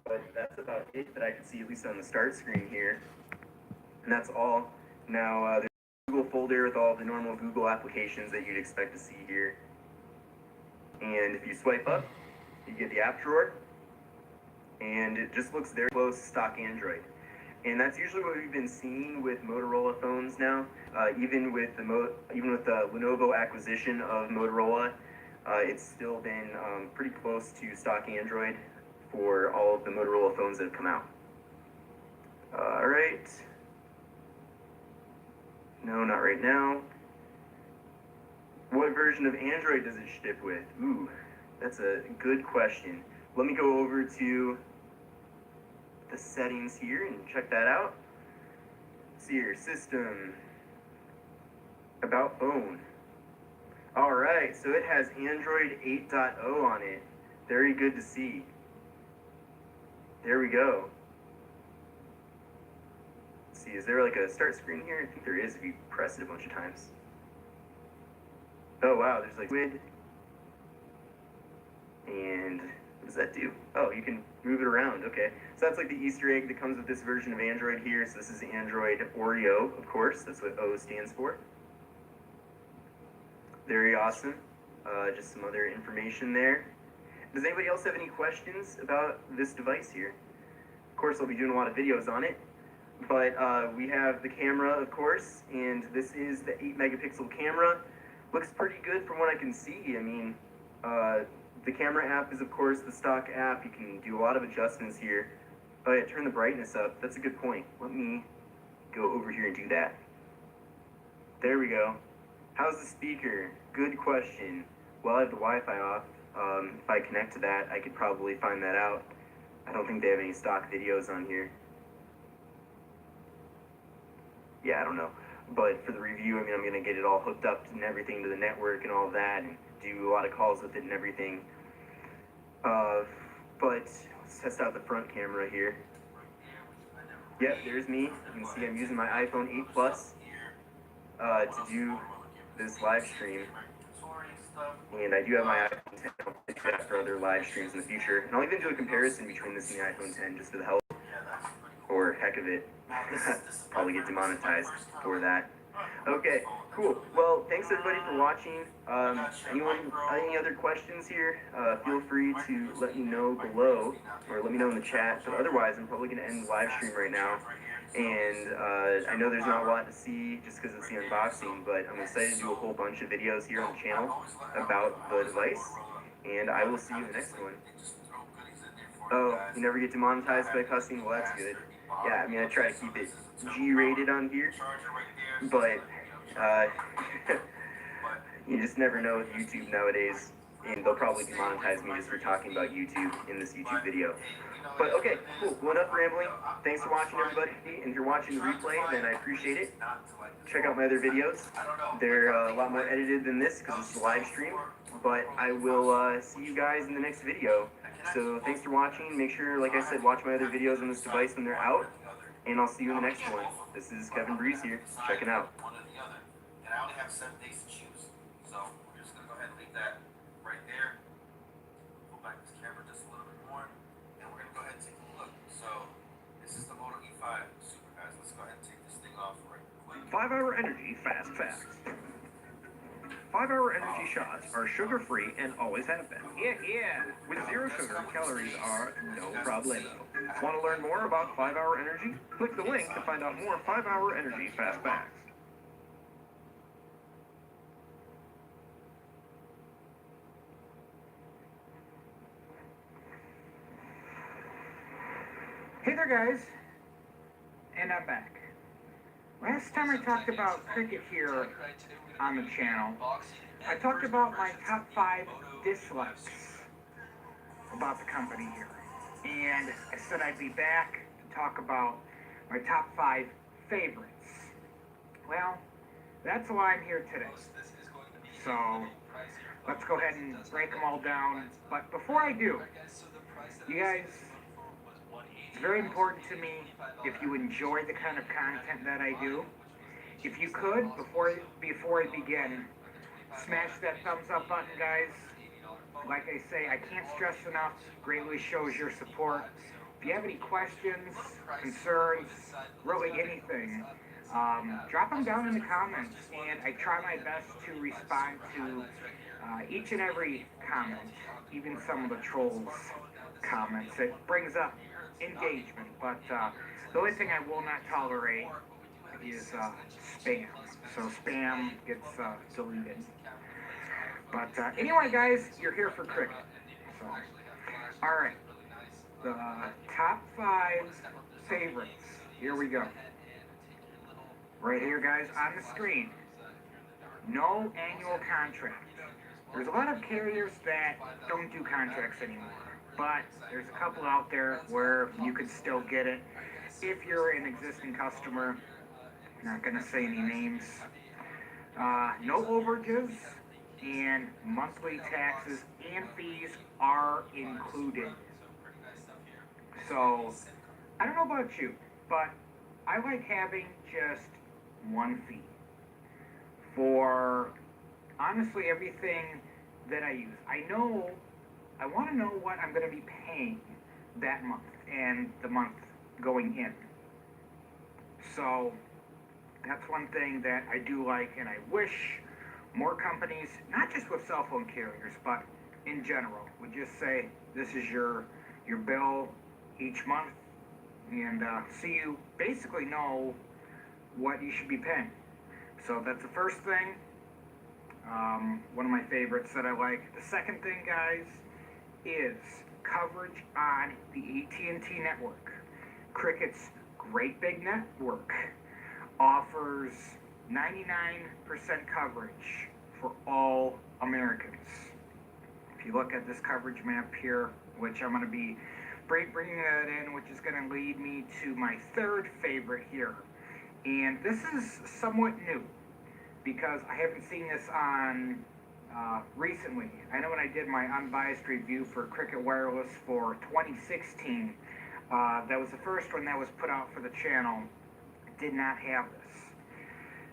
But that's about it that I can see, at least on the start screen here. And that's all. Now, there's a Google folder with all the normal Google applications that you'd expect to see here. And if you swipe up, you get the app drawer. And it just looks very close to stock Android. And that's usually what we've been seeing with Motorola phones now. Even with the Lenovo acquisition of Motorola, it's still been pretty close to stock Android for all of the Motorola phones that have come out. Alright. No, not right now. What version of Android does it ship with? Ooh, that's a good question. Let me go over to the settings here and check that out. See here, system, about phone. Alright, so it has Android 8.0 on it. Very good to see. There we go. Let's see, is there like a start screen here? I think there is if you press it a bunch of times. Oh wow, there's like squid. And what does that do? Oh, you can move it around, okay. So that's like the Easter egg that comes with this version of Android here. So this is Android Oreo, of course. That's what O stands for. Very awesome. Just some other information there. Does anybody else have any questions about this device here? Of course, I'll be doing a lot of videos on it. But we have the camera, of course, and this is the 8 megapixel camera. Looks pretty good from what I can see. I mean, the camera app is, of course, the stock app. You can do a lot of adjustments here. Oh yeah, turn the brightness up. That's a good point. Let me go over here and do that. There we go. How's the speaker? Good question. Well, I have the Wi-Fi off. If I connect to that, I could probably find that out. I don't think they have any stock videos on here. Yeah, I don't know. But for the review, I mean, I'm going to get it all hooked up and everything to the network and all of that, and do a lot of calls with it and everything. But let's test out the front camera here. Yep, there's me. You can see I'm using my iPhone 8 Plus to do this live stream. And I do have my iPhone 10. I'll do that for other live streams in the future. And I'll even do a comparison between this and the iPhone 10 just for the hell or heck of it. Probably get demonetized for that. Okay, cool. Well, thanks everybody for watching. Anyone, any other questions here? Feel free to let me know below, or let me know in the chat. But otherwise, I'm probably going to end the live stream right now. And I know there's not a lot to see just because it's the unboxing, but I'm excited to do a whole bunch of videos here on the channel about the device. And I will see you in the next one. Oh, you never get demonetized by cussing? Well, that's good. Yeah, I mean, I try to keep it G-rated on here, but you just never know with YouTube nowadays, and they'll probably demonetize me just for talking about YouTube in this YouTube video. But okay, cool, enough rambling. Thanks for watching, everybody, and if you're watching the replay, then I appreciate it. Check out my other videos. They're a lot more edited than this because it's a live stream, but I will see you guys in the next video. So thanks for watching. Make sure, like I said, watch my other videos on this device when they're out, and I'll see you in the next one. This is Kevin Breeze here, checking out. And I only have 7 days to choose, so we're just gonna go ahead and leave that right there. Pull back this camera just a little bit more, and we're gonna go ahead and take a look. So this is the Moto E5 Super, guys. Let's go ahead and take this thing off right quick. 5-Hour Energy Fast Facts. 5-Hour Energy shots are sugar-free and always have been. Yeah. With zero sugar, calories are no problemo. Want to learn more about 5-Hour Energy? Click the link to find out more 5-Hour Energy Fast Facts. Hey there, guys, and I'm back. Last time I talked about cricket here on the channel, I talked about my top 5 dislikes about the company here, and I said I'd be back to talk about my top 5 favorites. Well, that's why I'm here today. So let's go ahead and break them all down. But before I do, you guys, it's very important to me if you enjoy the kind of content that I do. If you could, before I begin, smash that thumbs up button, guys. Like I say, I can't stress enough, greatly shows your support. if you have any questions, concerns, really anything, drop them down in the comments, and I try my best to respond to each and every comment, even some of the trolls' comments. It brings up engagement, but the only thing I will not tolerate is spam. So spam gets deleted. But anyway, guys, you're here for cricket. So, all right, the top 5 favorites. Here we go. Right here, guys, on the screen. No annual contract. There's a lot of carriers that don't do contracts anymore, but there's a couple out there where you could still get it if you're an existing customer. Not gonna say any names. No overages, and monthly taxes and fees are included. So, I don't know about you, but I like having just one fee for honestly everything that I use. I want to know what I'm going to be paying that month and the month going in. So that's one thing that I do like, and I wish more companies, not just with cell phone carriers, but in general, would just say this is your bill each month, and so you basically know what you should be paying. So that's the first thing. One of my favorites that I like. The second thing, guys, is coverage on the AT&T network. Cricket's great big network offers 99% coverage for all Americans. If you look at this coverage map here, which I'm going to be bringing that in, which is going to lead me to my third favorite here. And this is somewhat new, because I haven't seen this on recently. I know when I did my unbiased review for Cricket Wireless for 2016, that was the first one that was put out for the channel. Did not have this.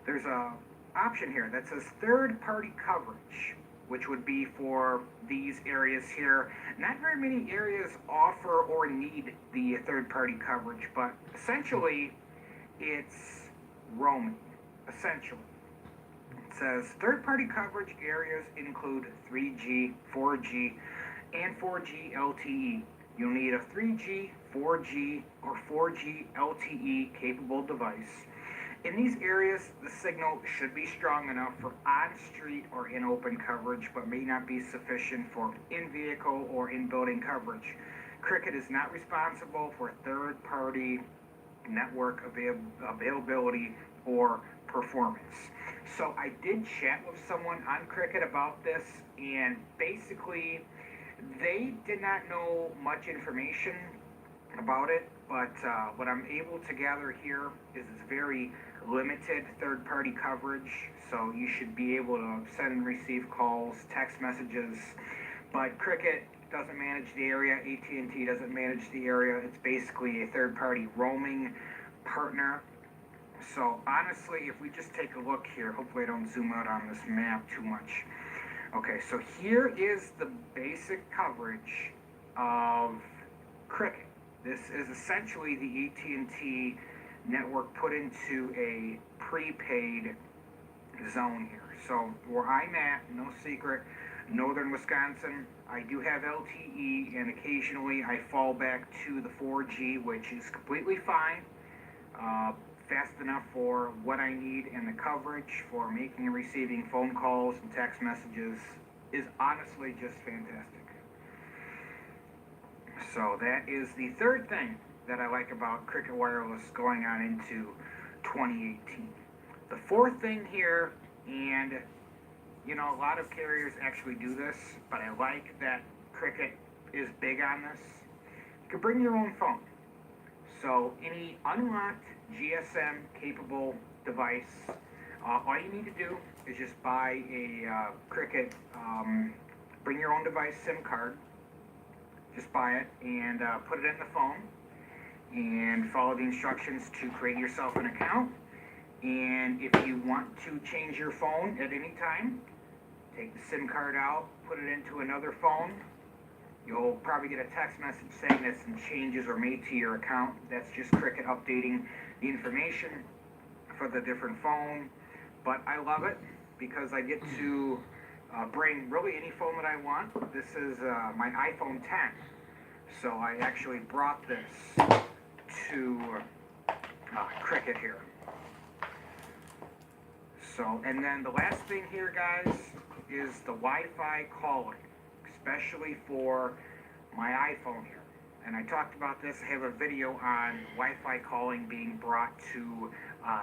There's a option here that says third-party coverage, which would be for these areas here. Not very many areas offer or need the third-party coverage, but essentially it's roaming. Essentially. It says third-party coverage areas include 3G, 4G, and 4G LTE. You'll need a 3G, 4G, or 4G LTE capable device. In these areas, the signal should be strong enough for on-street or in-open coverage, but may not be sufficient for in-vehicle or in-building coverage. Cricket is not responsible for third-party network availability or performance. So I did chat with someone on Cricket about this, and basically they did not know much information about it, but what I'm able to gather here is it's very limited third-party coverage, so you should be able to send and receive calls, text messages, but Cricket doesn't manage the area, AT&T doesn't manage the area. It's basically a third-party roaming partner. So honestly, if we just take a look here, hopefully I don't zoom out on this map too much. Okay, so here is the basic coverage of Cricket. This is essentially the AT&T network put into a prepaid zone here. So where I'm at, no secret, northern Wisconsin, I do have LTE, and occasionally I fall back to the 4G, which is completely fine, fast enough for what I need, and the coverage for making and receiving phone calls and text messages is honestly just fantastic. So that is the third thing that I like about Cricket Wireless going on into 2018. The fourth thing here, and you know, a lot of carriers actually do this, but I like that Cricket is big on this. You can bring your own phone. So any unlocked GSM capable device, all you need to do is just buy a Cricket bring your own device SIM card. Just buy it and put it in the phone and follow the instructions to create yourself an account. And if you want to change your phone at any time, take the SIM card out, put it into another phone, You'll probably get a text message saying that some changes are made to your account. That's just Cricket updating the information for the different phone. But I love it because I get to bring really any phone that I want. This is my iPhone 10. So I actually brought this to Cricket here. So, and then the last thing here, guys, is the Wi-Fi calling, especially for my iPhone here. And I talked about this. I have a video on Wi-Fi calling being brought to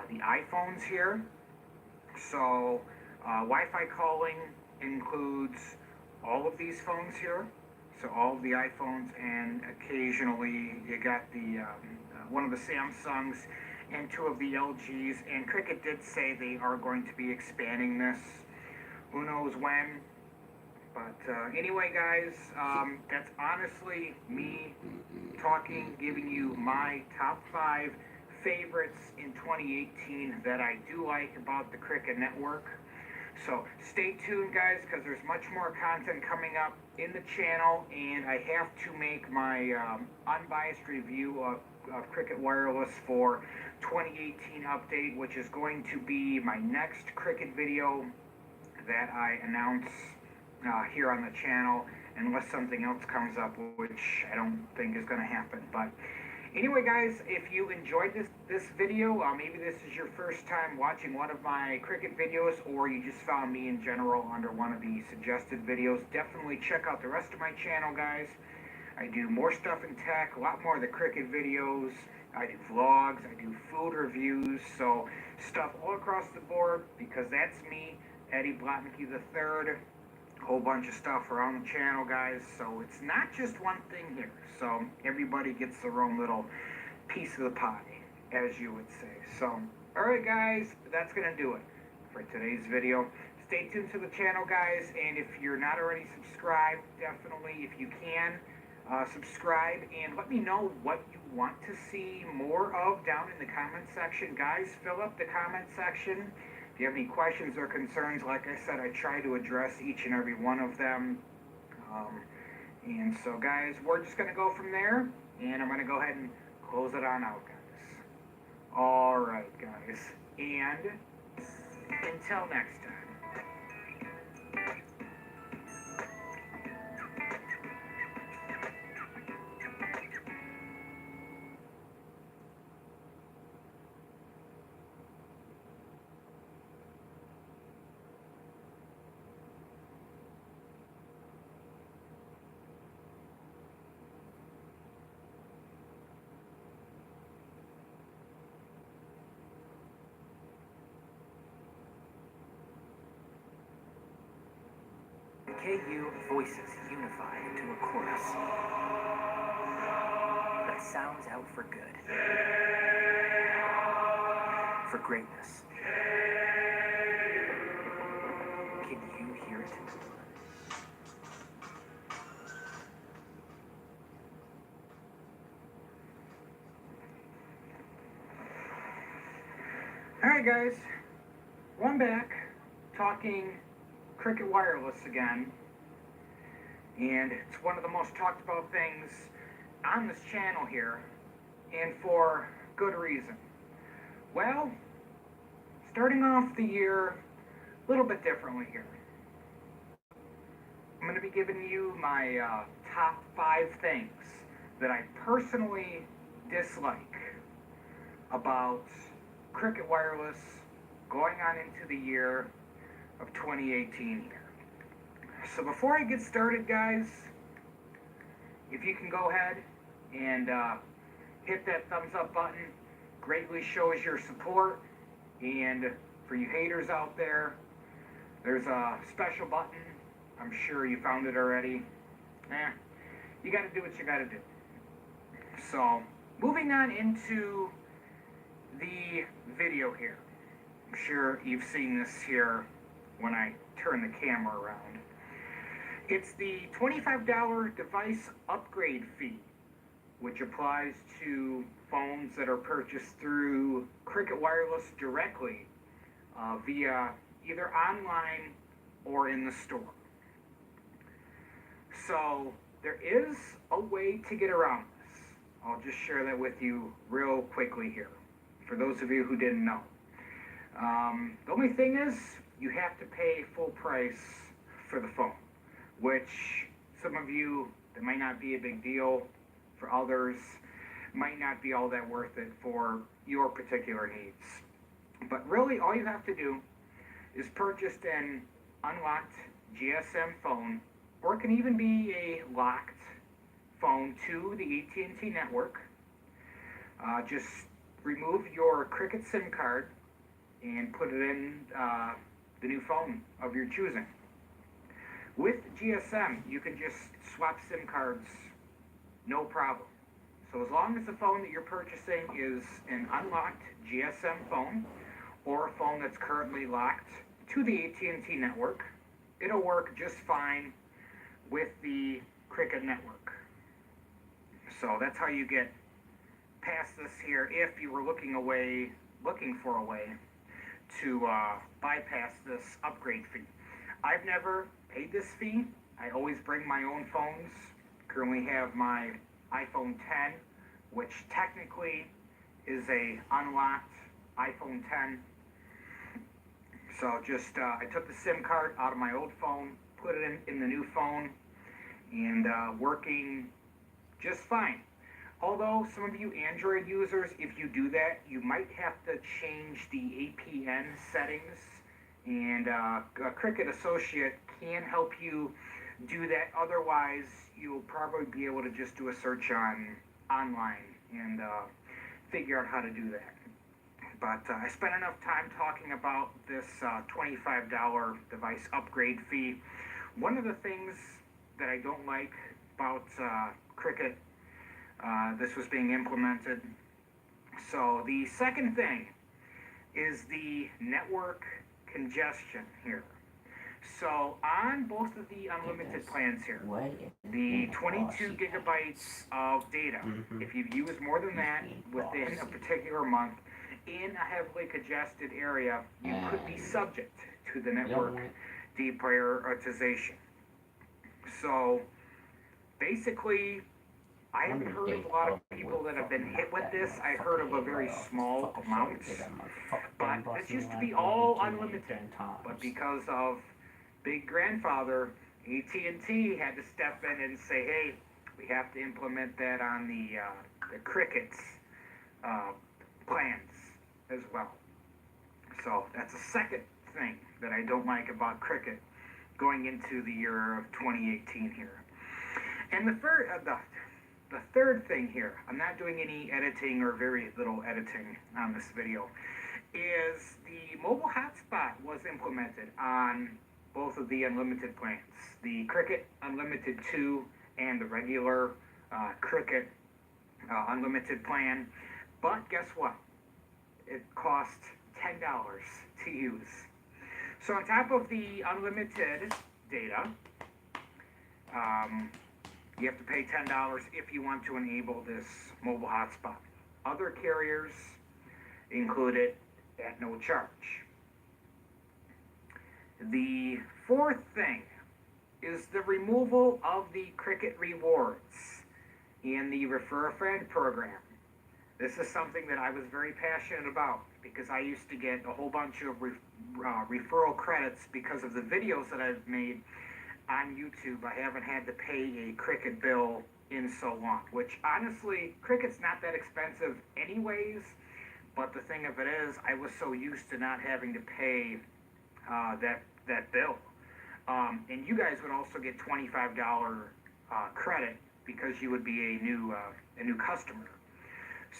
the iPhones here. So, Wi-Fi calling includes all of these phones here. So all of the iPhones, and occasionally you got the one of the Samsungs and two of the LGs. And Cricket did say they are going to be expanding this. Who knows when? But anyway, guys, that's honestly me talking, giving you my top 5 favorites in 2018 that I do like about the Cricket Network. So stay tuned, guys, because there's much more content coming up in the channel, and I have to make my unbiased review of Cricket Wireless for 2018 update, which is going to be my next Cricket video that I announce here on the channel, unless something else comes up, which I don't think is going to happen. But anyway, guys, if you enjoyed this video, maybe this is your first time watching one of my Cricket videos, or you just found me in general under one of the suggested videos, definitely check out the rest of my channel, guys. I do more stuff in tech, a lot more of the Cricket videos. I do vlogs, I do food reviews, so stuff all across the board, because that's me, Eddie Blotnicky III. Whole bunch of stuff around the channel, guys. So it's not just one thing here. So everybody gets their own little piece of the pie, as you would say. So, alright, guys, that's going to do it for today's video. Stay tuned to the channel, guys, and if you're not already subscribed, definitely, if you can, subscribe, and let me know what you want to see more of down in the comment section. Guys, fill up the comment section. If you have any questions or concerns, like I said, I try to address each and every one of them. And so, guys, we're just going to go from there, and I'm going to go ahead and close it on out, guys. All right, guys, and until next time. KU voices unify into a chorus that sounds out for good, for greatness. Can you hear it? Alright, guys, I'm back talking Cricket Wireless again, and it's one of the most talked about things on this channel here, and for good reason. Well, starting off the year a little bit differently here. I'm going to be giving you my top 5 things that I personally dislike about Cricket Wireless going on into the year of 2018 here. So before I get started, guys, if you can go ahead and hit that thumbs up button, greatly shows your support. And for you haters out there, there's a special button. I'm sure you found it already. You gotta do what you gotta do. So, moving on into the video here. I'm sure you've seen this here when I turn the camera around. It's the $25 device upgrade fee, which applies to phones that are purchased through Cricket Wireless directly via either online or in the store. So there is a way to get around this. I'll just share that with you real quickly here, for those of you who didn't know. The only thing is, you have to pay full price for the phone, which some of you, that might not be a big deal. For others, might not be all that worth it for your particular needs. But really, all you have to do is purchase an unlocked GSM phone, or it can even be a locked phone to the AT&T network. Just remove your Cricket SIM card and put it in the new phone of your choosing. With GSM, you can just swap SIM cards, no problem. So as long as the phone that you're purchasing is an unlocked GSM phone, or a phone that's currently locked to the AT&T network, it'll work just fine with the Cricket network. So that's how you get past this here if you were looking for a way to bypass this upgrade fee. I've never paid this fee. I always bring my own phones. Currently have my iPhone 10, which technically is a unlocked iPhone 10. So just I took the SIM card out of my old phone, put it in the new phone, and working just fine. Although some of you Android users, if you do that, you might have to change the APN settings, and a Cricket Associate can help you do that. Otherwise, you'll probably be able to just do a search online and figure out how to do that. But I spent enough time talking about this $25 device upgrade fee. One of the things that I don't like about Cricket, this was being implemented. So the second thing is the network congestion here. So on both of the unlimited plans here, the 22 gigabytes of data, if you've used more than that within a particular month in a heavily congested area, you could be subject to the network deprioritization. So basically, I haven't heard of a lot of people that have been hit with this. I heard of a very small amount, but this used to be all unlimited. But because of Big Grandfather, AT&T had to step in and say, hey, we have to implement that on the Cricket's plans as well. So that's the second thing that I don't like about Cricket going into the year of 2018 here. And the third thing here, I'm not doing any editing or very little editing on this video, is the mobile hotspot was implemented on both of the unlimited plans, the Cricket Unlimited 2 and the regular Cricket Unlimited plan. But guess what? It costs $10 to use. So on top of the unlimited data, you have to pay $10 if you want to enable this mobile hotspot. Other carriers include it at no charge. The fourth thing is the removal of the Cricket Rewards and the Refer a Friend program. This is something that I was very passionate about because I used to get a whole bunch of referral credits because of the videos that I've made on YouTube. I haven't had to pay a Cricket bill in so long, which honestly, Cricket's not that expensive anyways, but the thing of it is, I was so used to not having to pay that bill. And you guys would also get $25 credit because you would be a new customer.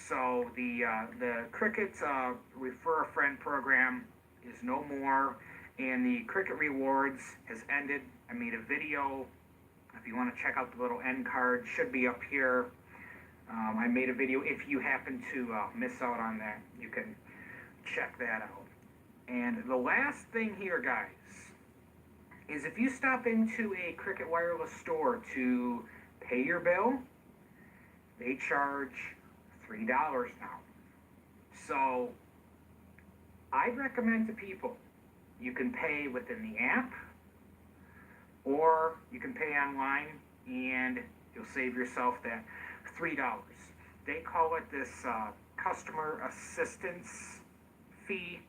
So the Cricket Refer a Friend program is no more, and the Cricket Rewards has ended. I made a video. If you want to check out the little end card, should be up here. I made a video. If you happen to miss out on that, you can check that out. And the last thing here, guys, is if you stop into a Cricket Wireless store to pay your bill, they charge $3 now. So I'd recommend to people, you can pay within the app, or you can pay online and you'll save yourself that $3. They call it this customer assistance fee.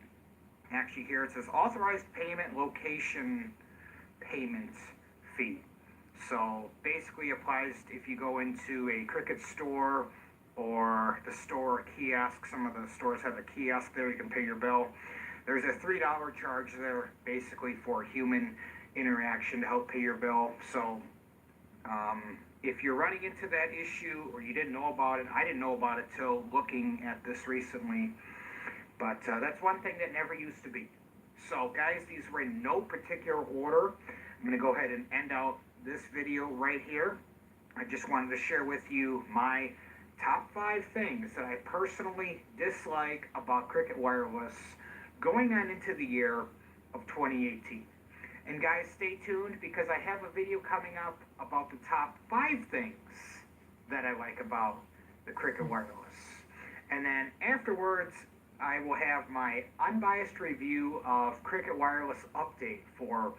Actually, here it says authorized payment location payment fee. So basically applies if you go into a Cricut store or the store or kiosk. Some of the stores have a kiosk there, you can pay your bill. There's a $3 charge there basically for human interaction to help pay your bill. So if you're running into that issue or you didn't know about it, I didn't know about it till looking at this recently, but that's one thing that never used to be. So guys, these were in no particular order. I'm going to go ahead and end out this video right here. I just wanted to share with you my top 5 things that I personally dislike about Cricut Wireless going on into the year of 2018. And guys, stay tuned because I have a video coming up about the top 5 things that I like about the Cricut Wireless. And then afterwards, I will have my unbiased review of Cricut Wireless Update for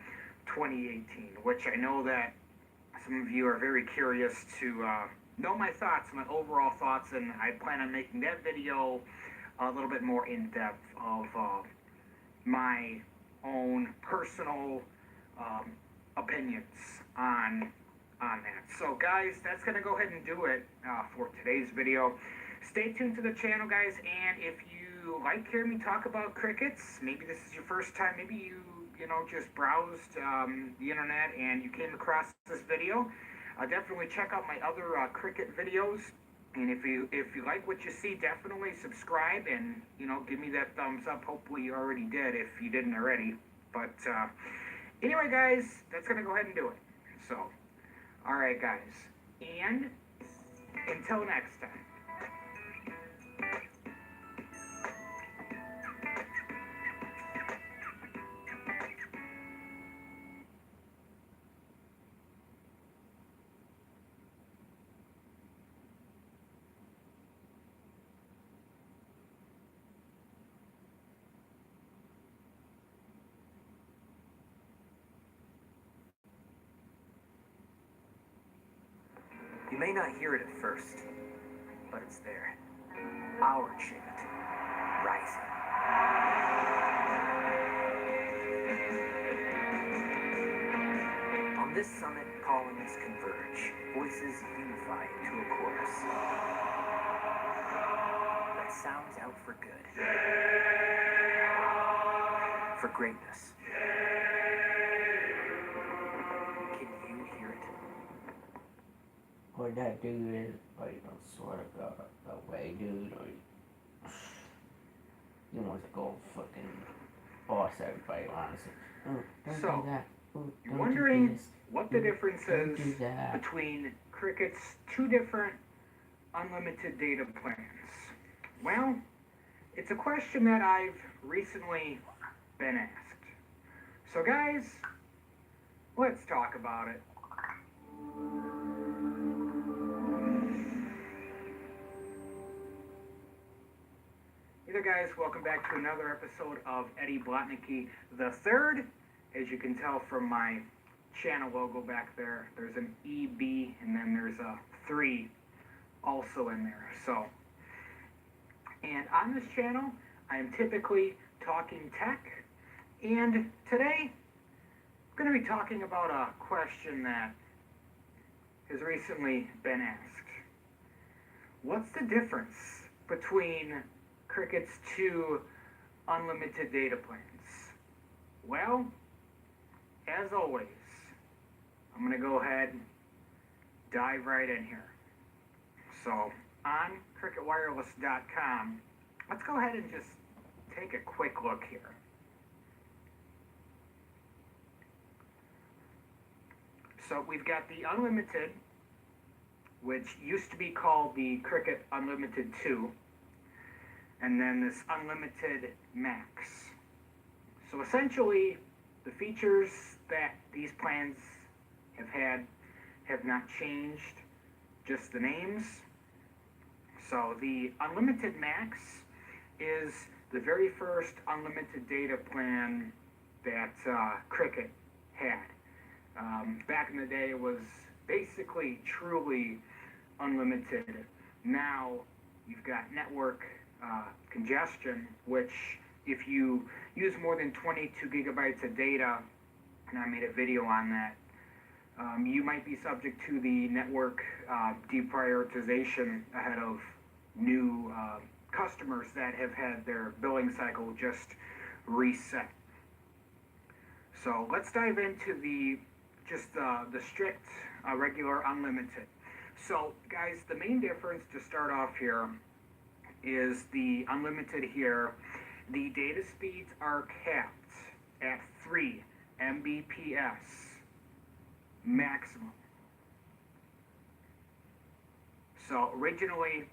2018, which I know that some of you are very curious to know my thoughts, my overall thoughts, and I plan on making that video a little bit more in-depth of my own personal opinions on that. So guys, that's going to go ahead and do it for today's video. Stay tuned to the channel, guys, and if you like hearing me talk about Cricuts, maybe this is your first time, maybe you just browsed the internet and you came across this video, definitely check out my other Cricut videos. And if you like what you see, definitely subscribe and give me that thumbs up. Hopefully you already did if you didn't already. But anyway, guys, that's gonna go ahead and do it. So, all right, guys, and until next time. You may not hear it at first, but it's there. Our chant, rising. On this summit, callings converge, voices unify into a chorus that sounds out for good, for greatness. Can you hear it? What that dude is, like, I swear to God, that way, dude, like, he wants to go fucking boss everybody, honestly. Oh, don't So, do that. Oh, You're don't wondering do this. what the difference Don't is do that. between Cricut's 2 different unlimited data plans. Well, it's a question that I've recently been asked. So guys, let's talk about it. Hey there guys, welcome back to another episode of Eddie Blotnicki the Third. As you can tell from my channel logo back there, there's an EB and then there's a 3 also in there. So, and on this channel, I am typically talking tech, and today I'm going to be talking about a question that has recently been asked. What's the difference between Cricut's 2 unlimited data plans? Well, as always, I'm going to go ahead and dive right in here. So, on CricutWireless.com, let's go ahead and just take a quick look here. So, we've got the Unlimited, which used to be called the Cricut Unlimited 2, and then this Unlimited Max. So essentially, the features that these plans have had have not changed, just the names. So the Unlimited Max is the very first unlimited data plan that Cricut had. Back in the day, it was basically truly unlimited. Now you've got network congestion, which if you use more than 22 gigabytes of data, and I made a video on that, you might be subject to the network deprioritization ahead of new customers that have had their billing cycle just reset. So let's dive into the strict regular unlimited. So guys, the main difference to start off here is the unlimited here. The data speeds are capped at 3 Mbps maximum. So originally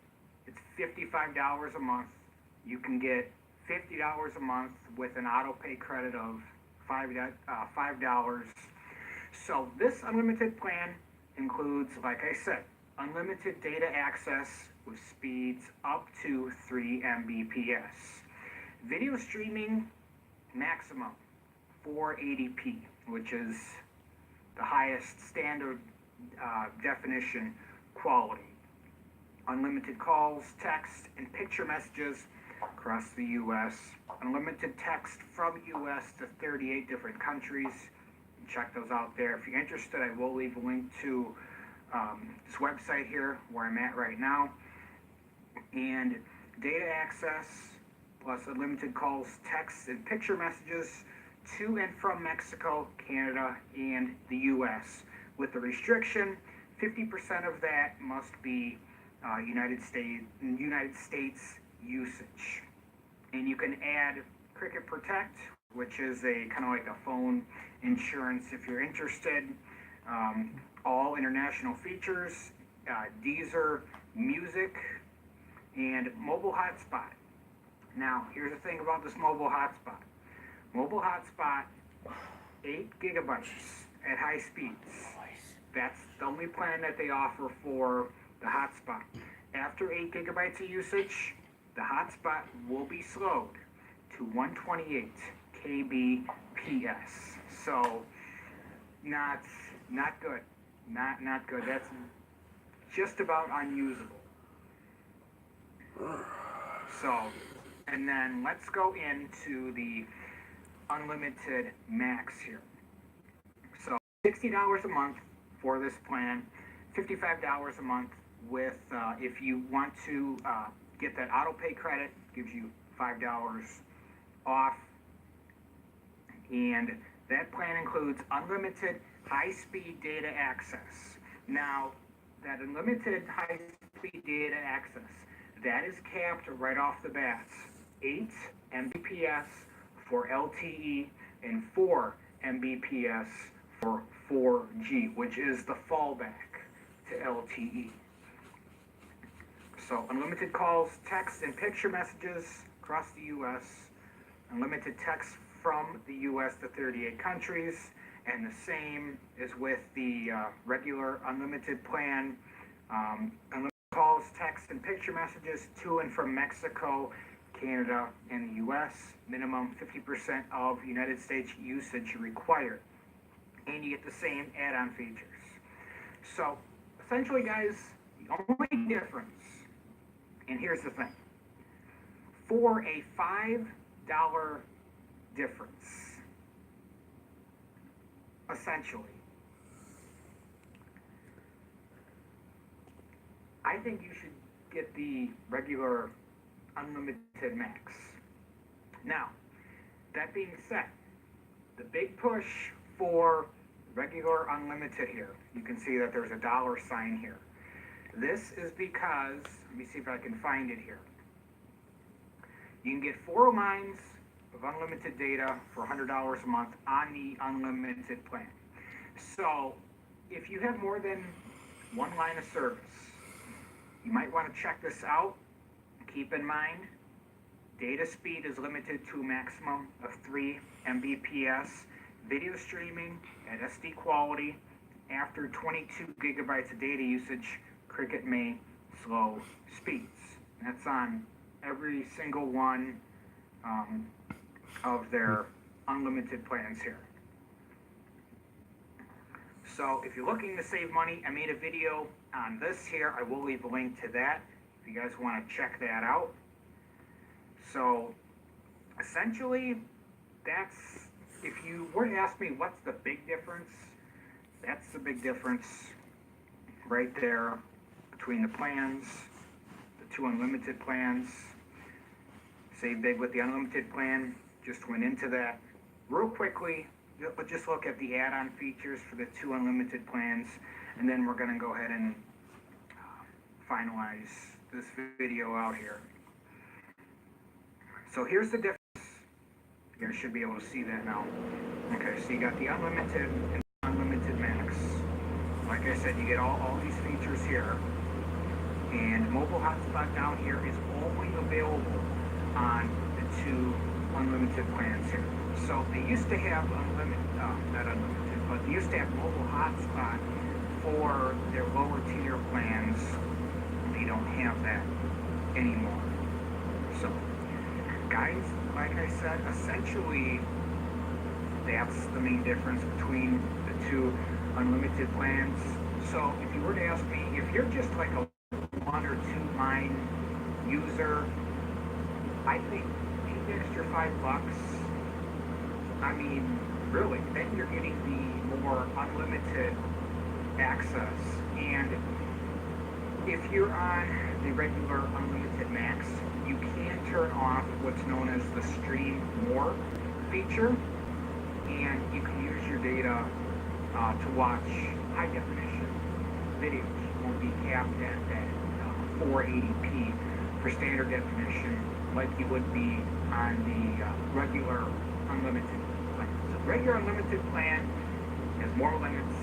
it's $55 a month. You can get $50 a month with an auto pay credit of $5. So this unlimited plan includes, like I said, unlimited data access with speeds up to 3 Mbps. Video streaming maximum 480p, which is the highest standard definition quality. Unlimited calls, text, and picture messages across the U.S. Unlimited text from U.S. to 38 different countries. Check those out there. If you're interested, I will leave a link to this website here where I'm at right now. And data access plus unlimited calls, texts, and picture messages to and from Mexico, Canada, and the U.S. With the restriction, 50% of that must be United States usage. And you can add Cricket Protect, which is a kind of like a phone insurance if you're interested. All international features, Deezer, music, and mobile hotspot. Now, here's the thing about this mobile hotspot. Mobile hotspot, 8 gigabytes at high speeds. That's the only plan that they offer for the hotspot. After 8 gigabytes of usage, the hotspot will be slowed to 128 kbps. So, not good. Not good. That's just about unusable. So, and then let's go into the unlimited max here. So, $60 a month for this plan, $55 a month with, if you want to get that auto pay credit, gives you $5 off. And that plan includes unlimited high-speed data access. Now, that unlimited high-speed data access, that is capped right off the bat. 8 Mbps for LTE and 4 Mbps for 4G, which is the fallback to LTE. So unlimited calls, text, and picture messages across the U.S., unlimited text from the U.S. to 38 countries, and the same is with the regular unlimited plan. Unlimited calls, text, and picture messages to and from Mexico, Canada, and the U.S. Minimum 50% of United States usage required. And you get the same add-on features. So, essentially, guys, the only difference, and here's the thing, for a $5 difference, essentially, I think you should get the regular unlimited max. Now, that being said, the big push for regular unlimited here, you can see that there's a $sign here. This is because, let me see if I can find it here. You can get 4 lines of unlimited data for $100 a month on the unlimited plan. So, if you have more than 1 line of service, you might want to check this out. Keep in mind, data speed is limited to a maximum of 3 Mbps. Video streaming at SD quality. After 22 gigabytes of data usage, Cricket may slow speeds. That's on every single one of their unlimited plans here. So if you're looking to save money, I made a video on this here. I will leave a link to that if you guys want to check that out. So essentially, that's, if you were to ask me what's the big difference, that's the big difference right there between the plans, the two unlimited plans. Save big with the unlimited plan. Just went into that real quickly, but just look at the add-on features for the two unlimited plans, and then we're going to go ahead and finalize this video out here. So here's the difference. You guys should be able to see that now. Okay, so you got the unlimited and unlimited max. Like I said, you get all these features here. And mobile hotspot down here is only available on the two unlimited plans here. So they used to have not unlimited, but they used to have mobile hotspot for their lower tier plans. They don't have that anymore. So, guys, like I said, essentially, that's the main difference between the two unlimited plans. So, if you were to ask me, if you're just like a 1 or 2 line user, I think the extra $5, I mean, really, then you're getting the more unlimited access. And if you're on the regular unlimited max, you can turn off what's known as the stream more feature, and you can use your data to watch high definition videos. It won't be capped at that 480p for standard definition like you would be on the regular unlimited plan. So the regular unlimited plan has more limits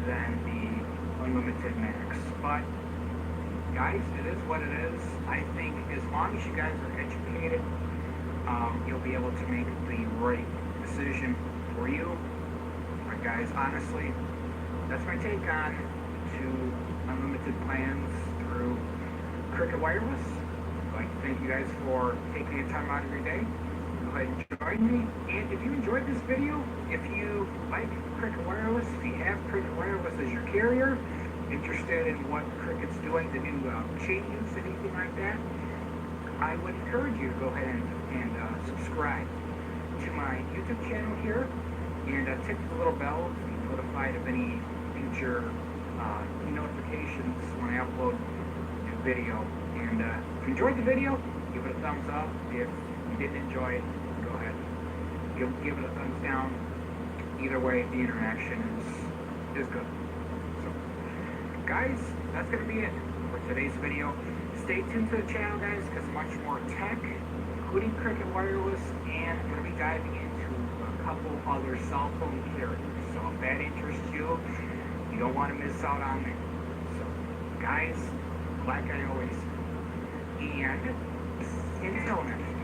than the unlimited max. But guys, it is what it is. I think as long as you guys are educated, you'll be able to make the right decision for you. But guys, honestly, that's my take on two unlimited plans through Cricket Wireless. I'd like to thank you guys for taking the time out of your day. Go ahead and join me. And if you enjoyed this video, if you like Cricket Wireless, if you have Cricket Wireless as your carrier, interested in what Cricket's doing, the new changes, anything like that, I would encourage you to go ahead and subscribe to my YouTube channel here, and tick the little bell to be notified of any future notifications when I upload a new video. And if you enjoyed the video, give it a thumbs up. If you didn't enjoy it, go ahead, give it a thumbs down. Either way, the interaction is good. So, guys, that's going to be it for today's video. Stay tuned to the channel, guys, because much more tech, including Cricket Wireless, and I'm going to be diving into a couple other cell phone carriers. So if that interests you, you don't want to miss out on that. So, guys, like I always say, and until next time.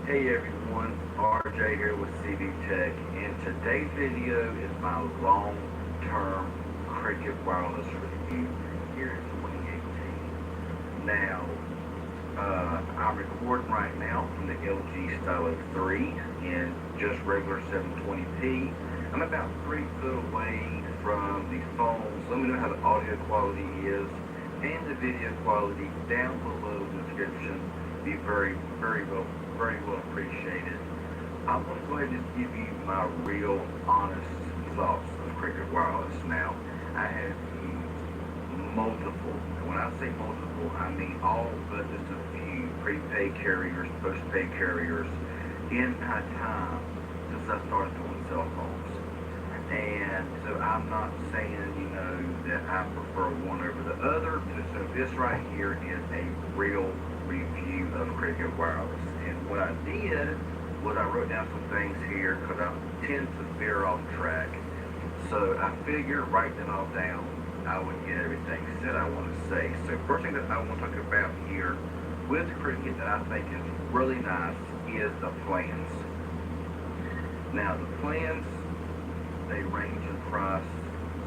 Hey everyone, RJ here with CB Tech, and today's video is my long-term Cricket Wireless review here in 2018. Now, I'm recording right now from the LG Stylo 3 in just regular 720p. I'm about 3 foot away from the phones. Let me know how the audio quality is and the video quality down below in the description. Be very well appreciated. I'm going to go ahead and just give you my real honest thoughts of Cricket Wireless. Now, I have used multiple, and when I say multiple, I mean all but just a few prepaid carriers, postpaid carriers in my time since I started doing cell phones. And so I'm not saying, that I prefer one over the other. So this right here is a real review of Cricket Wireless. And what I did was I wrote down some things here because I tend to veer off track. So I figured write them all down, I would get everything said I want to say. So first thing that I want to talk about here with Cricket that I think is really nice is the plans. Now the plans, they range in price.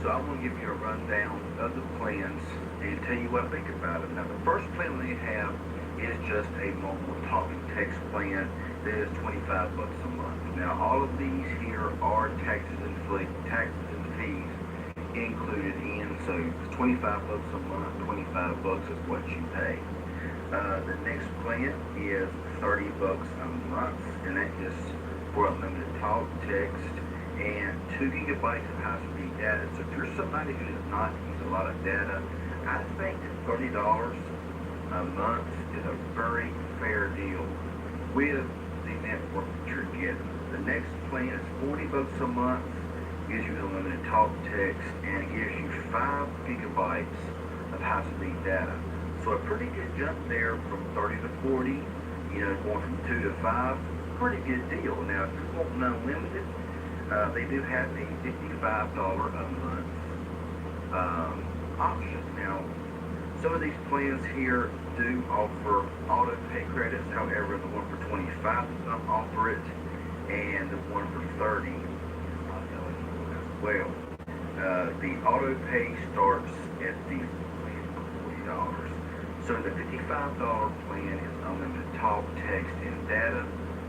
So I'm going to give you a rundown of the plans and tell you what I think about it. Now the first plan they have is just a mobile talking text plan that is $25 a month. Now all of these here are taxes and fees included in. So it's $25 a month, $25 is what you pay. The next plan is $30 a month, and that is for unlimited talk, text, and 2 gigabytes of high-speed data. So if you're somebody who does not use a lot of data, I think $30 a month is a very fair deal with the network that you're getting. The next plan is $40 a month, gives you unlimited talk, text, and gives you 5 gigabytes of high-speed data. So a pretty good jump there from 30 to 40, going from 2 to 5, pretty good deal. Now, if you're wanting unlimited, they do have a $55 a month option. Now, some of these plans here do offer auto pay credits. However, the one for 25 does not offer it, and the one for 30 as well. The auto pay starts at the $40. So the $55 plan is unlimited talk, text, and data.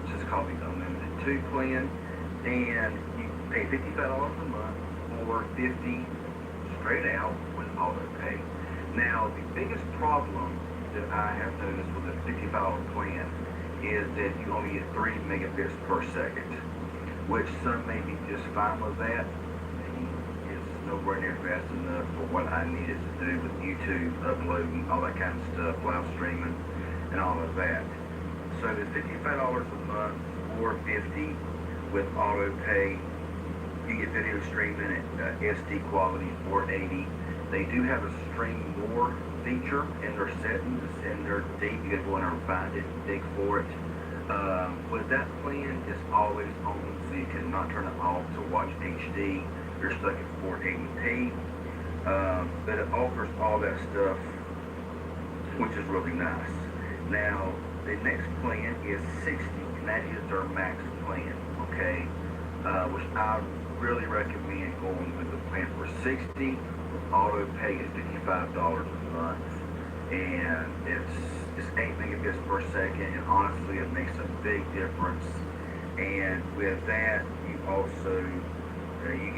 This is called the Unlimited 2 plan. And you pay $55 a month or $50 straight out with auto pay. Now, the biggest problem that I have noticed with the $55 plan is that you only get 3 megabits per second, which some may be just fine with that. It's nowhere near fast enough for what I needed to do with YouTube, uploading, all that kind of stuff, live streaming, and all of that. So it's $55 a month or $50 with auto pay. You get video streaming at SD quality 480. They do have a stream more feature in their settings, and they're deep. You gotta go in there and find it, dig for it. With that plan, it's always on, so you cannot turn it off to watch HD. You're stuck at 480p. But it offers all that stuff, which is really nice. Now, the next plan is 60, and that is their max plan, okay? Which I really recommend going with the plan for 60. Auto pay is $55 a month, and it's 8 megabits per second, and honestly, it makes a big difference. And with that, you also you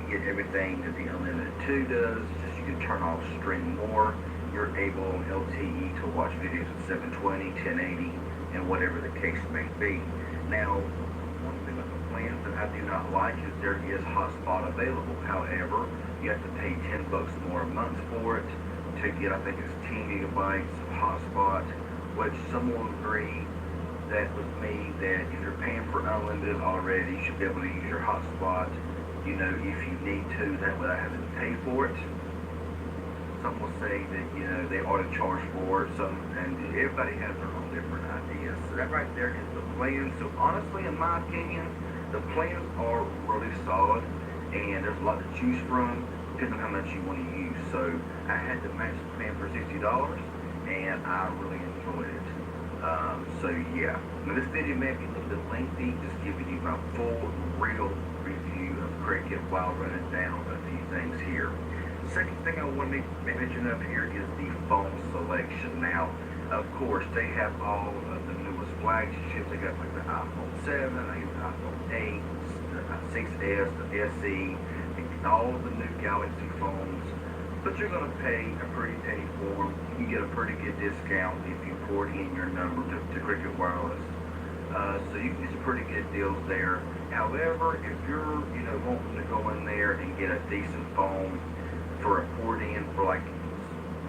get everything that the Unlimited 2 does. Just you can turn off stream more. You're able on LTE to watch videos at 720, 1080, and whatever the case may be. Now, one thing about the plans that I do not like is there is hotspot available. However, you have to pay $10 more a month for it to get, I think it's 10 gigabytes of hotspot, which some will agree that with me that if you're paying for unlimited already, you should be able to use your hotspot, if you need to, that without having to pay for it. Some will say that, they ought to charge for it, and everybody has their own different ideas. So that right there is the plan. So honestly, in my opinion, the plans are really solid, and there's a lot to choose from, depending on how much you want to use. So I had the max plan for $60, and I really enjoyed it. So yeah, now this video may be a little bit lengthy, just giving you my full, real review of Cricket while running down a few things here. Second thing I want to mention up here is the phone selection. Now, of course, they have all of the newest flagships. They got like the iPhone 7, the iPhone 8, the 6S, the SE, all the new Galaxy phones, but you're going to pay a pretty penny for them. You can get a pretty good discount if you port in your number to Cricket Wireless. So you can get some pretty good deals there. However, if you're, wanting to go in there and get a decent phone for a port in for like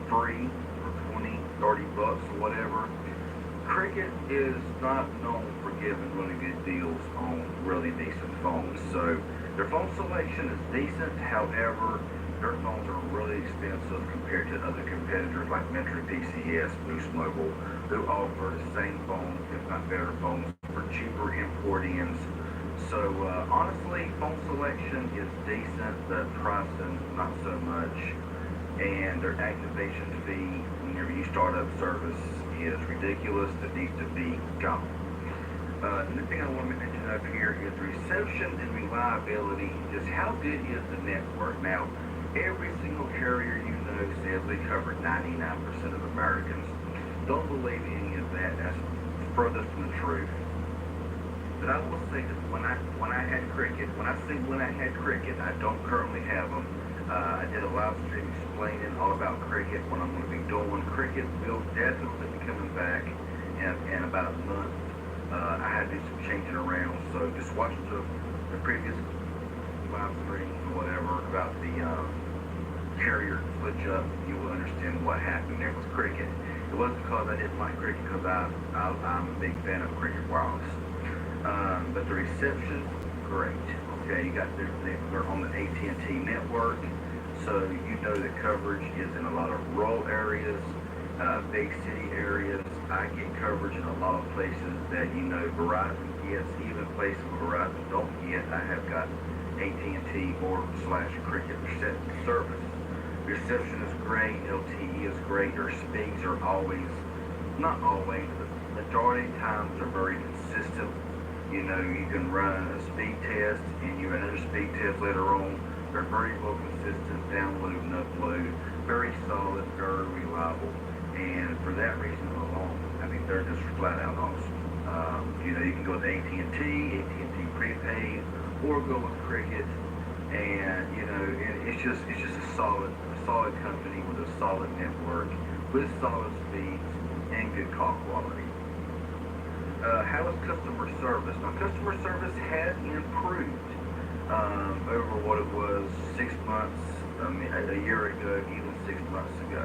free for 20, 30 bucks or whatever, Cricket is not known for giving really good deals on really decent phones. So their phone selection is decent. However, their phones are really expensive compared to other competitors like Metro PCS, Boost Mobile, who offer the same phones, if not better phones, for cheaper import-ins. So honestly, phone selection is decent, the pricing not so much, and their activation fee whenever you start up service is ridiculous. That needs to be gone. Another thing I want to mention up here is reception and reliability. Just how good is the network? Now, every single carrier says they cover 99% of Americans. Don't believe any of that. That's furthest from the truth. But I will say that when I had Cricket, I don't currently have them. I did a live stream explaining all about Cricket, what I'm going to be doing. Cricket will definitely be coming back in about a month. I had to do some changing around, so just watch the previous live stream or whatever about the carrier switch up. You will understand what happened there with Cricket. It wasn't because I didn't like Cricket, because I'm a big fan of Cricket Wireless. But the reception, great. Okay, you got they're on the AT&T network, so that coverage is in a lot of rural areas, big city areas. I get coverage in a lot of places that Verizon gets, even places where Verizon don't get. I have got AT&T or /Cricket service. Reception is great, LTE is great. Their speeds are always, not always, but majority of times are very consistent. You can run a speed test and you run another speed test later on. They're very well consistent, download and upload, very solid, very reliable. And for that reason alone, I mean, they're just flat out awesome. You can go with AT&T prepaid, or go with Cricket, and it's just a solid company with a solid network, with solid speeds and good call quality. How is customer service? Now, customer service has improved over what it was 6 months, a year ago, even 6 months ago.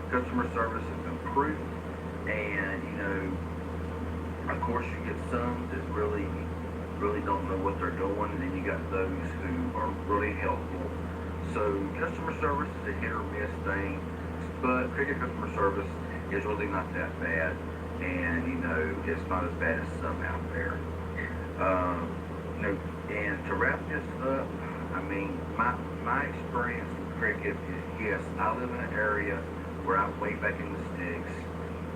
Customer service has improved, and of course, you get some that really don't know what they're doing, and then you got those who are really helpful. So customer service is a hit or miss thing, but Cricket customer service is really not that bad, and it's not as bad as some out there. And to wrap this up, I mean, my experience with Cricket is, yes, I live in an area where I'm way back in the sticks,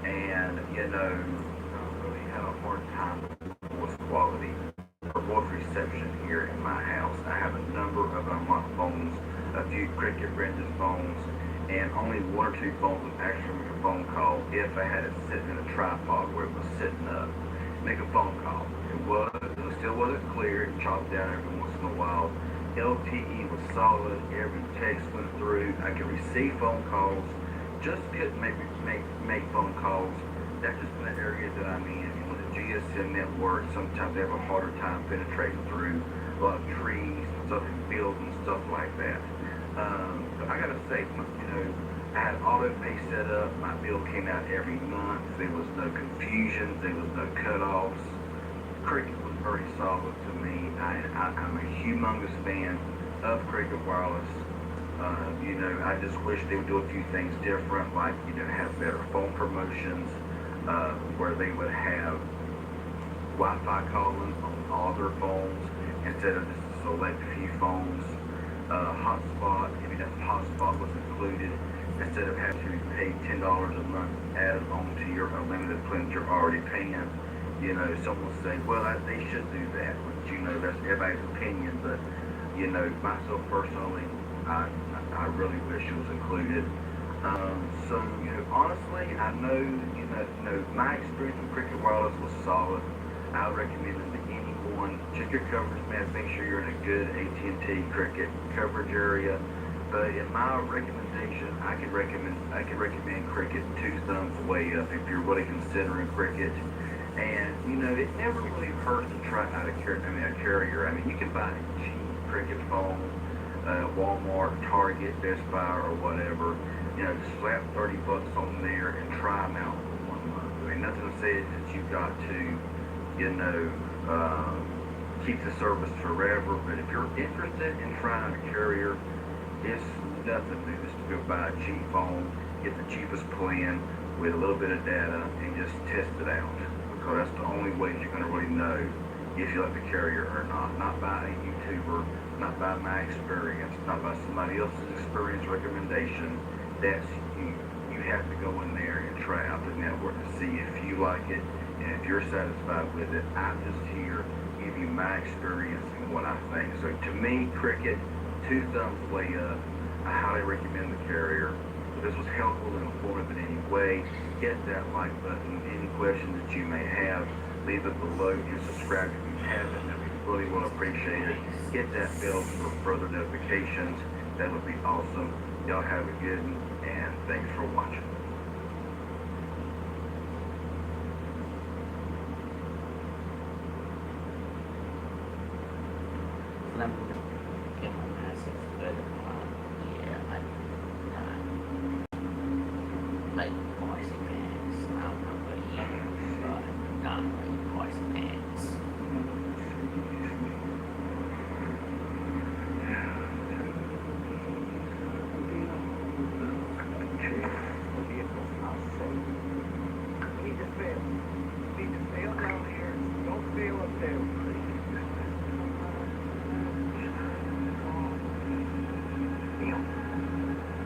and I really had a hard time with voice quality or voice reception here in my house. I have a number of unlocked phones, a few Cricket branded phones, and only one or two phones would actually make a phone call if I had it sitting in a tripod where it was sitting up. Make a phone call. It still wasn't clear. It chopped down every once in a while. LTE was solid. Every text went through. I could receive phone calls. Just couldn't make phone calls. That's just in the area that I'm in. And with the GSM network, sometimes they have a harder time penetrating through a lot of trees, stuff in fields and stuff like that. So I gotta say, I had auto pay set up. My bill came out every month. There was no confusion. There was no cutoffs. Cricket was very solid to me. I'm a humongous fan of Cricket Wireless. I just wish they would do a few things different, like have better phone promotions, where they would have Wi-Fi calling on all their phones instead of just a select few phones. Hotspot, if that hotspot was included, instead of having to pay $10 a month added on to your unlimited plan that you're already paying. Someone will say, well, they should do that, which that's everybody's opinion, but myself personally, I really wish it was included. So honestly, I know my experience with Cricket Wireless was solid. I would recommend it to anyone everyone, check your coverage map, make sure you're in a good AT&T Cricket coverage area. But in my recommendation, I could recommend Cricket 2 thumbs way up if you're really considering Cricket. And you know, it never really hurts to try out a carrier. I mean, you can buy a cheap Cricket phone, Walmart, Target, Best Buy, or whatever. You know, just slap $30 on there and try them out for 1 month. I mean, nothing says that you've got to, you know, keep the service forever. But if you're interested in trying a carrier, it's nothing new just to go buy a cheap phone, get the cheapest plan with a little bit of data, and just test it out. Because that's the only way you're going to really know if you like the carrier or not. Not by a YouTuber, not by my experience, not by somebody else's experience recommendation. That's you. You have to go in there and try out the network to see if you like it and if you're satisfied with it. I'm just here to give you my experience and what I think. So to me, Cricket, 2 thumbs way up. I highly recommend the carrier. If this was helpful and informative in any way, hit that like button. Any questions that you may have, leave it below. You subscribe if you haven't, and we really will appreciate it. Hit that bell for further notifications. That would be awesome. Y'all have a good one, and thanks for watching. Let me get my message good. Yeah, like poison pants. I don't know what year, but not like poison pants.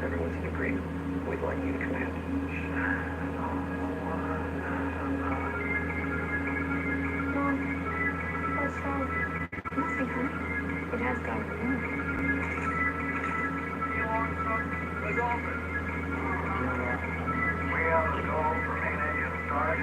Everyone's in agreement. We'd like you to command. Mom, what's wrong? Nothing, honey. Your dad's got a balloon. We have the call for main engine start.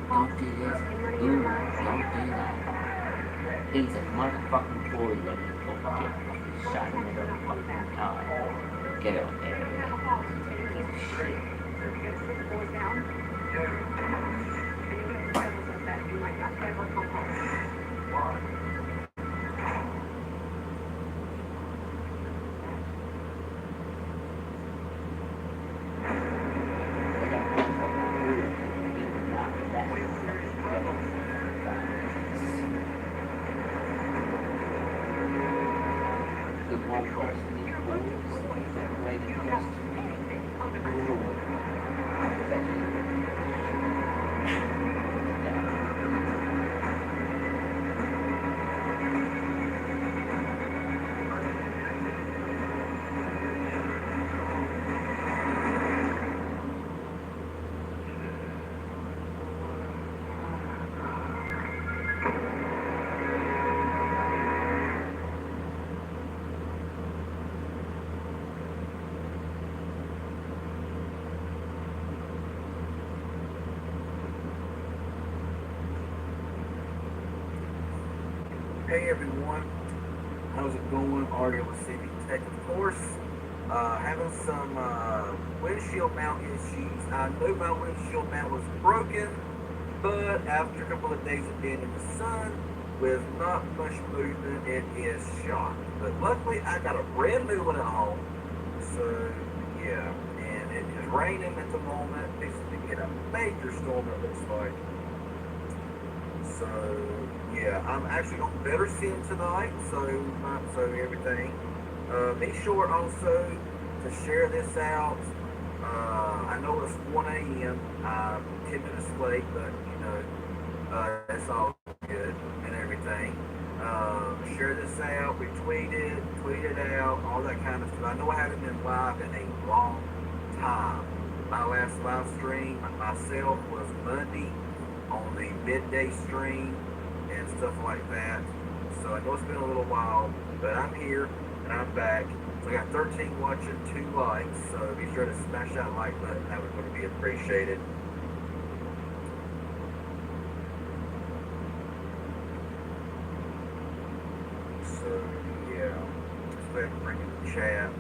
Don't do this. Don't do that. He's a motherfucking boy that you go get fucking shot in the fucking eye. Get out there. Shit. Hey everyone, how's it going? Artie with CV Tech, of course. Having some windshield mount issues. I knew my windshield mount was broken, but after a couple of days of being in the sun, with not much movement, it is shot. But luckily, I got a brand new one at home. So yeah, and it is raining at the moment. It's to get a major storm, it looks like. So yeah, I'm actually on Better Sim tonight, so everything. Be sure also to share this out. I know it's 1 a.m. I'm 10 minutes late, but you know, it's all good and everything. Share this out, retweet it, tweet it out, all that kind of stuff. I know I haven't been live in a long time. My last live stream myself was Monday on the midday stream and stuff like that. So I know it's been a little while, but I'm here and I'm back. So I got 13 watching, 2 likes. So be sure to smash that like button. That would really be appreciated. So yeah, let's go ahead and bring in the chat.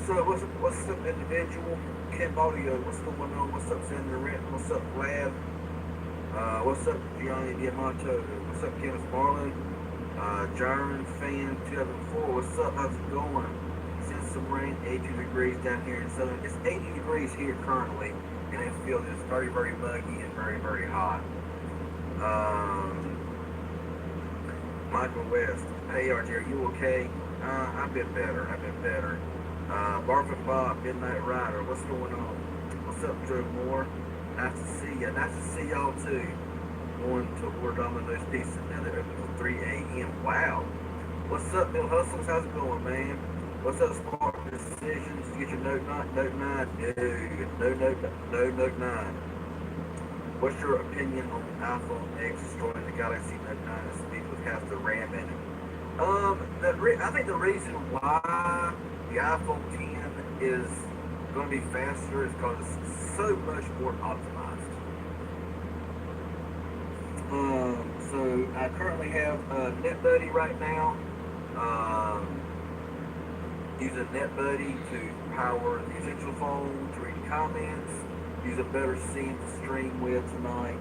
So what's up, individual? Kim Audio, what's going on? What's up, Senator Rent? What's up, Vlad? What's up, Gianni Diamato? What's up, Kenneth Marlin? Jarman Fan 2004, what's up? How's it going? Since some rain, 82 degrees down here in southern. It's 80 degrees here currently, and it feels just very, very muggy and very, very hot. Michael West, hey RJ, are you okay? I've been better. Barfin Bob, Midnight Rider, what's going on? What's up, Joe Moore? Nice to see ya. Nice to see y'all too. Going toward Domino's Pizza now. They're open till 3 a.m. Wow. What's up, Bill Hustles? How's it going, man? What's up, Smart Decisions? Did you get your Note 9? Note 9? No Note 9. What's your opinion on the iPhone X destroying the Galaxy Note 9 and speed with half the RAM in it? I think the reason why the iPhone 10 is going to be faster is because it's so much more optimized. So I currently have NetBuddy right now. Using NetBuddy to power the Essential phone, to read comments, use a better scene to stream with tonight,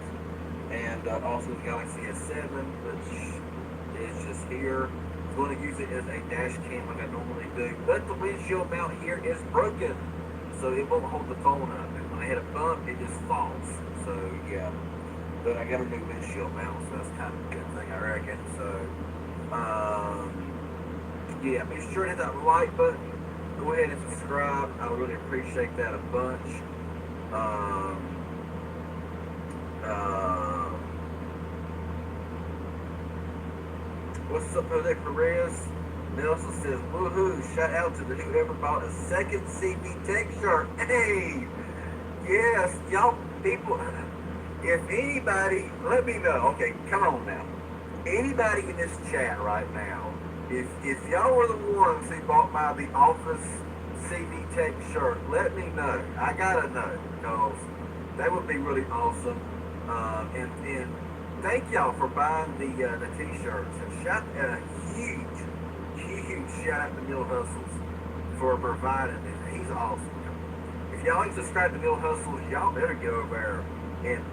and also the Galaxy S7, which is just here. I'm going to use it as a dash cam like I normally do, but the windshield mount here is broken, so it won't hold the phone up. And when I hit a bump, it just falls. So yeah, but I got a new windshield mount, so that's kind of a good thing, I reckon. So yeah, be sure to hit that like button. Go ahead and subscribe. I would really appreciate that a bunch. What's up, Jose Perez? Nelson says, woohoo, shout out to whoever bought a second CB Tech shirt. Hey, yes, y'all people, if anybody, let me know. Okay, come on now. Anybody in this chat right now, if y'all were the ones who bought the Office CB Tech shirt, let me know. I gotta know, because that would be really awesome. And thank y'all for buying the t-shirts. And huge shout out to Mill Hustles for providing it. He's awesome. If y'all ain't subscribed to Mill Hustles, y'all better go over there and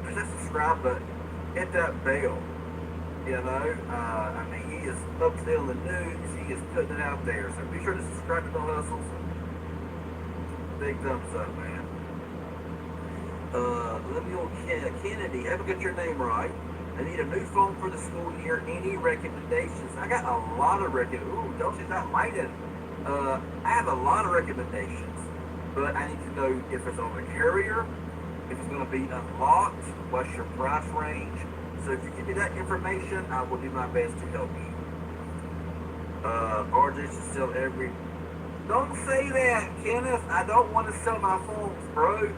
push that subscribe button, hit that bell. You know, I mean, he is upselling the news. He is putting it out there. So be sure to subscribe to Mill Hustles. Big thumbs up, man. Lemuel Kennedy, I haven't got your name right. I need a new phone for the school year. Any recommendations? I got a lot of recommendations. Ooh, Dulce's not lighted. I have a lot of recommendations, but I need to know if it's on the carrier, if it's going to be unlocked, what's your price range. So if you give me that information, I will do my best to help you. RJ should sell every... Don't say that, Kenneth. I don't want to sell my phones, bro.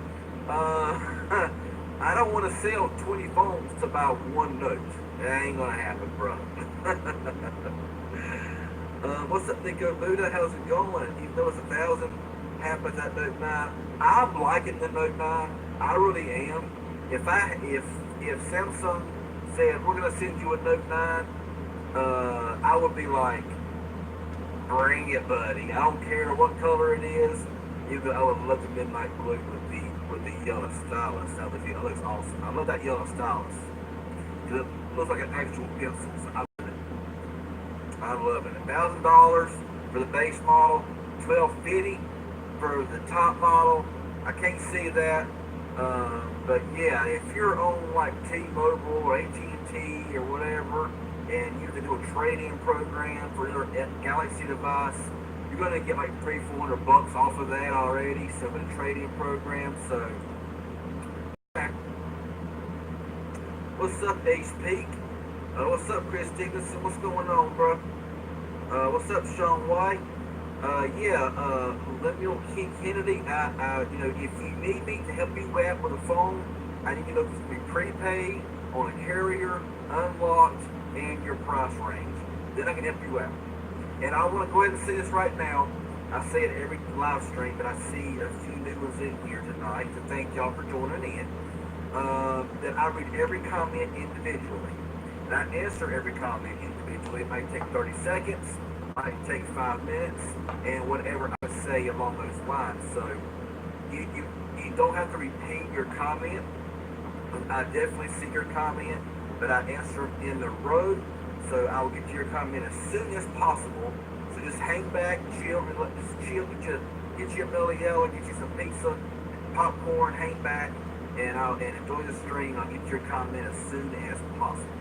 I don't want to sell 20 phones to buy one Note. That ain't gonna happen, bro. What's up, Nico Buddha? How's it going? Even though it's 1,000, happens at Note 9. I'm liking the Note 9. I really am. If Samsung said we're gonna send you a Note 9, I would be like, bring it, buddy. I don't care what color it is. Even I would love the midnight blue with the yellow stylus. That looks awesome. I love that yellow stylus. It looks like an actual pencil. So I love it. I'm loving it. $1,000 for the base model, $1,250 for the top model. I can't see that. But yeah, if you're on like T-Mobile or AT&T or whatever, and you can do a trade-in program for your Galaxy device, you're gonna get like $300-400 off of that already. So with a trade-in program, so what's up, Ace Peak? What's up, Chris Stevenson? What's going on, bro? What's up, Sean White? Lemuel King Kennedy. You know, if you need me to help you out with a phone, I need to know if it's going to be prepaid, on a carrier, unlocked, and your price range. Then I can help you out. And I want to go ahead and say this right now. I say it every live stream, but I see a few new ones in here tonight to thank y'all for joining in. That I read every comment individually. And I answer every comment individually. It might take 30 seconds, might take 5 minutes, and whatever I say along those lines. So you don't have to repeat your comment. I definitely see your comment, but I answer them in the road. So I will get to your comment as soon as possible. So just hang back, chill, get you a Melly Yellow, get you some pizza, popcorn, hang back, and enjoy the stream. I'll get your comment as soon as possible.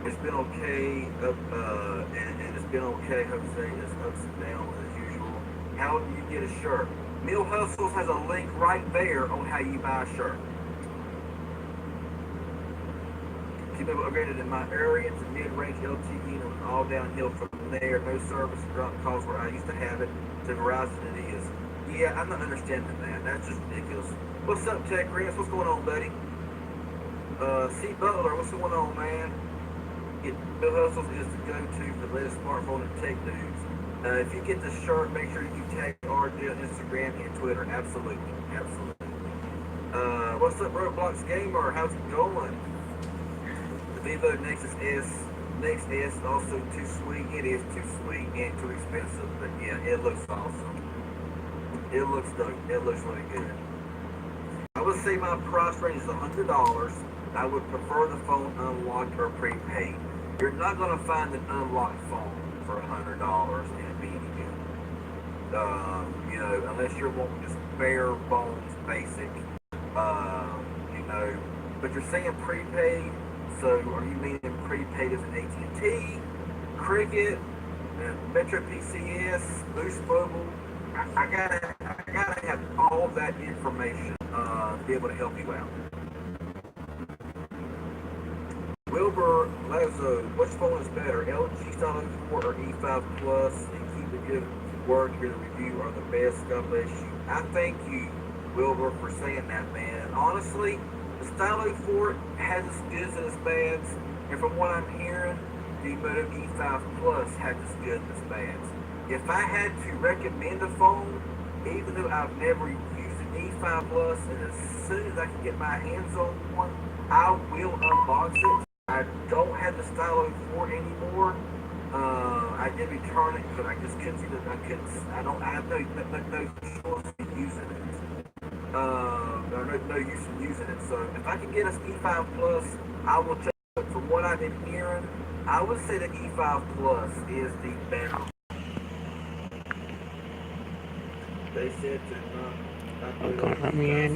It's been okay, and it's been okay, Jose, it's ups and downs as usual. How do you get a shirt? Meal Hustles has a link right there on how you buy a shirt. T-Mobile upgraded in my area to mid-range LTE and it was all downhill from there. No service drop calls where I used to have it. To Verizon it is. Yeah, I'm not understanding that. That's just ridiculous. What's up, Tech Chris? What's going on, buddy? C. Butler, what's going on, man? Bill Hustles is the go-to for the latest smartphone and tech news. If you get this shirt, make sure you tag RJ on Instagram and Twitter. Absolutely. Absolutely. What's up, Roblox Gamer? How's it going? The Vivo Nexus S is also too sweet. It is too sweet and too expensive, but yeah, it looks awesome. It looks dope. It looks really good. I would say my price range is $100. I would prefer the phone unlocked or prepaid. You're not going to find an unlocked phone for $100 and be any good. You know, unless you're wanting just bare bones basic. You know, but you're saying prepaid. So are you meaning prepaid as an AT&T, Cricket, Metro PCS, Boost Mobile? I gotta have all of that information to be able to help you out. Wilbur Lazo, which phone is better, LG Style 4 or E5 Plus? And keep the good work. Your review are the best. God bless you. I thank you, Wilbur, for saying that, man. Honestly, the Stylo 4 has its goods and its bads, and from what I'm hearing, the Moto E5 Plus has its goods and its bads. If I had to recommend a phone, even though I've never used an E5 Plus, and as soon as I can get my hands on one, I will unbox it. I don't have the Stylo 4 anymore. I did return it, but I just couldn't see that I have no choice in using it. No use in using it. So if I can get a E5 Plus, I will check it. From what I've been hearing, I would say the E5 Plus is the better. They said to not put it on.